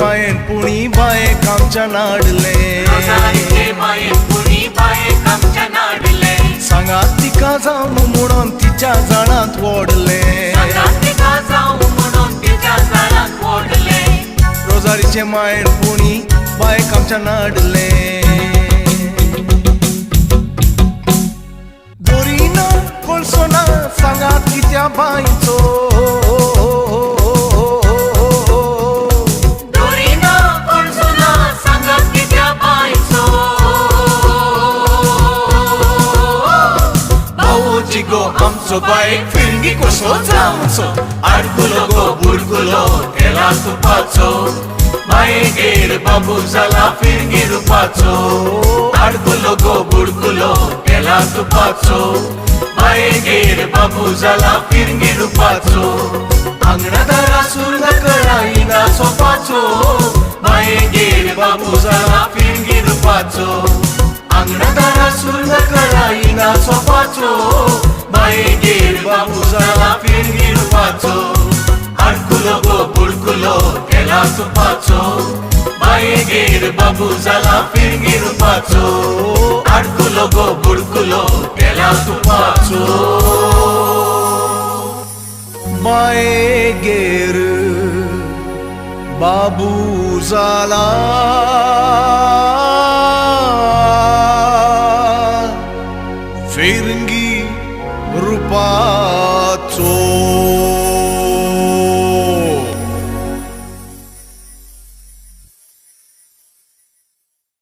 मायेन पुणी बायेक आमच्या नाडले रोजारीचे मायेन पुणी बायेक आमच्या नाडले सांगात तिका जावं म्हणून तिच्या जाणात ओडले सांगात तिका जावं म्हणून तिच्या जाणात ओडले रोजारीचे मायेन पुणी बायेक आमच्या नाडले दोरीना कोळसोना सांगात कित्या बाईचो गो आमचो बायक फिरंगी कसो जावचो आडकुलो गो बुडकुलो तेला तुपाचो बायगेर बाबू जाला फिरंगी रुपाचो आडकुलो गो बुडकुलो तेला तुपाचो बायगेर बाबू जाला फिरंगी रुपाचो आंगणादारा सुर्ग कळाईना सोपाचो बायगेर बाबू जाला फिरंगी रुपाचो आंगणादारा सुर्ग कळाईना सोपाचो बायगेर बाबू जाला फिरंगी रुपाचो आडकुलो गो बुडकुलो तेला तुपाचो बायगेर बाबू जाला फिरंगी रुपाचो आडकुलो गो बुडकुलो तेला तुपाचो बायगेर बाबू जाला